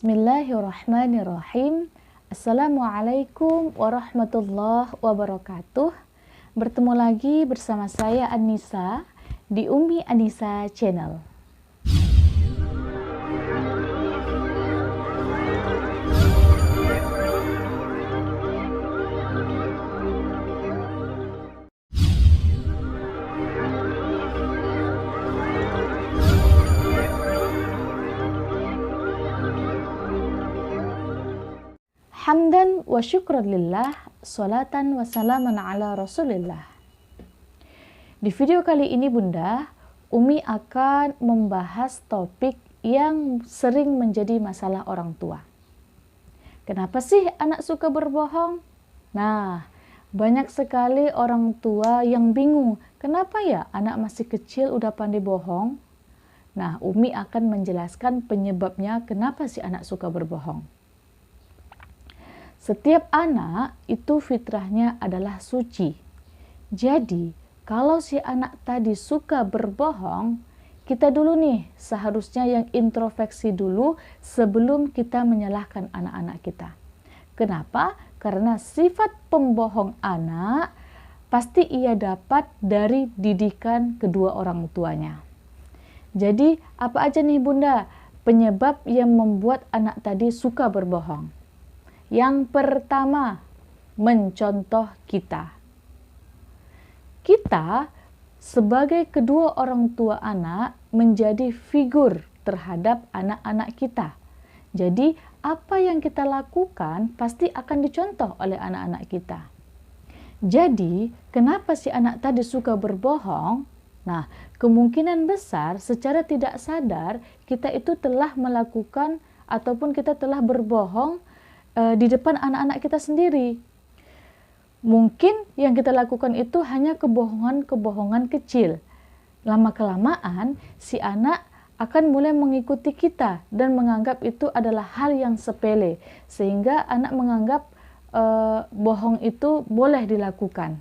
Bismillahirrahmanirrahim. Assalamualaikum warahmatullahi wabarakatuh. Bertemu lagi bersama saya Anissa di Umi Anissa Channel. Hamdan wa syukran lillah, salatan wa salaman ala rasulillah. Di video kali ini Bunda, Umi akan membahas topik yang sering menjadi masalah orang tua. Kenapa sih anak suka berbohong? Nah, banyak sekali orang tua yang bingung, kenapa ya anak masih kecil udah pandai bohong? Nah, Umi akan menjelaskan penyebabnya kenapa si anak suka berbohong. Setiap anak itu fitrahnya adalah suci. Jadi, kalau si anak tadi suka berbohong, kita dulu nih seharusnya yang introspeksi dulu sebelum kita menyalahkan anak-anak kita. Kenapa? Karena sifat pembohong anak pasti ia dapat dari didikan kedua orang tuanya. Jadi, apa aja nih Bunda penyebab yang membuat anak tadi suka berbohong? Yang pertama, mencontoh kita. Kita sebagai kedua orang tua anak menjadi figur terhadap anak-anak kita. Jadi, apa yang kita lakukan pasti akan dicontoh oleh anak-anak kita. Jadi, kenapa si anak tadi suka berbohong? Nah, kemungkinan besar secara tidak sadar kita itu telah melakukan ataupun kita telah berbohong di depan anak-anak kita sendiri. Mungkin yang kita lakukan itu hanya kebohongan-kebohongan kecil. Lama-kelamaan si anak akan mulai mengikuti kita dan menganggap itu adalah hal yang sepele, sehingga anak menganggap bohong itu boleh dilakukan.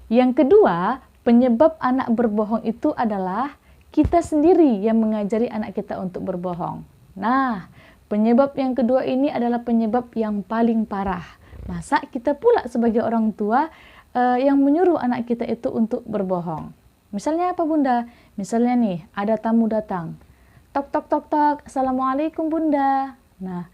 Yang kedua, penyebab anak berbohong itu adalah kita sendiri yang mengajari anak kita untuk berbohong. Nah, penyebab yang kedua ini adalah penyebab yang paling parah. Masa kita pula sebagai orang tua yang menyuruh anak kita itu untuk berbohong. Misalnya apa Bunda? Misalnya nih, ada tamu datang. Tok tok tok tok, Assalamualaikum Bunda. Nah,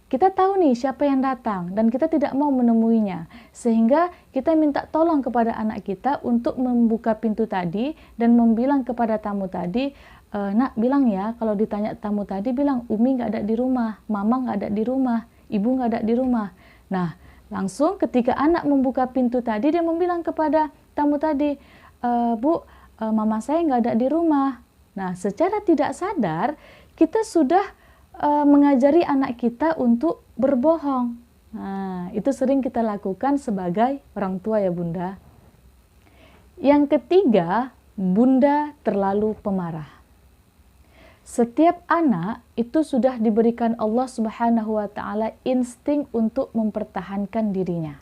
kita tahu nih siapa yang datang dan kita tidak mau menemuinya. Sehingga kita minta tolong kepada anak kita untuk membuka pintu tadi dan membilang kepada tamu tadi, nak bilang ya, kalau ditanya tamu tadi bilang Umi nggak ada di rumah, Mama nggak ada di rumah, Ibu nggak ada di rumah. Nah, langsung ketika anak membuka pintu tadi dia membilang kepada tamu tadi, Bu, Mama saya nggak ada di rumah. Nah, secara tidak sadar kita sudah mengajari anak kita untuk berbohong. Nah, itu sering kita lakukan sebagai orang tua ya Bunda. Yang ketiga, Bunda terlalu pemarah. Setiap anak itu sudah diberikan Allah Subhanahu wa Ta'ala insting untuk mempertahankan dirinya.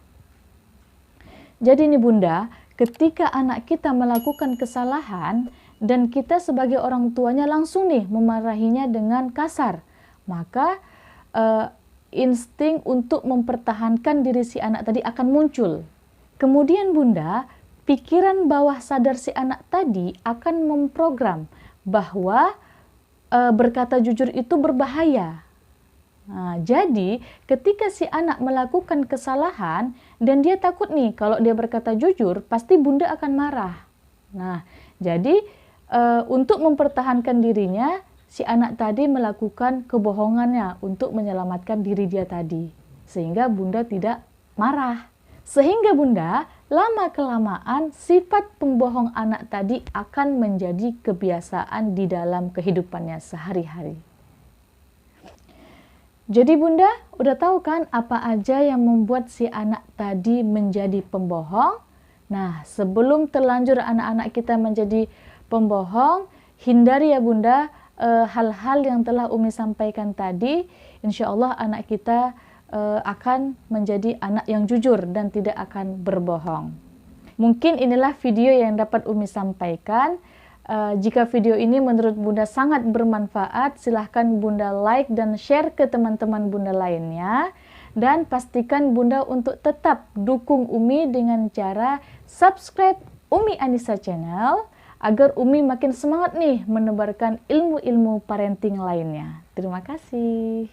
Jadi nih Bunda, ketika anak kita melakukan kesalahan dan kita sebagai orang tuanya langsung nih memarahinya dengan kasar, maka insting untuk mempertahankan diri si anak tadi akan muncul. Kemudian Bunda, pikiran bawah sadar si anak tadi akan memprogram bahwa berkata jujur itu berbahaya. Nah, jadi ketika si anak melakukan kesalahan dan dia takut nih kalau dia berkata jujur pasti Bunda akan marah. Nah, jadi untuk mempertahankan dirinya si anak tadi melakukan kebohongannya untuk menyelamatkan diri dia tadi, sehingga Bunda tidak marah. Sehingga Bunda, lama-kelamaan sifat pembohong anak tadi akan menjadi kebiasaan di dalam kehidupannya sehari-hari. Jadi Bunda, udah tahu kan apa aja yang membuat si anak tadi menjadi pembohong? Nah, sebelum terlanjur anak-anak kita menjadi pembohong, hindari ya Bunda hal-hal yang telah Umi sampaikan tadi. Insya Allah anak kita akan menjadi anak yang jujur dan tidak akan berbohong. Mungkin inilah video yang dapat Umi sampaikan. Jika video ini menurut Bunda sangat bermanfaat, silahkan Bunda like dan share ke teman-teman Bunda lainnya. Dan pastikan Bunda untuk tetap dukung Umi dengan cara subscribe Umi Anissa Channel, agar Umi makin semangat nih menebarkan ilmu-ilmu parenting lainnya. Terima kasih.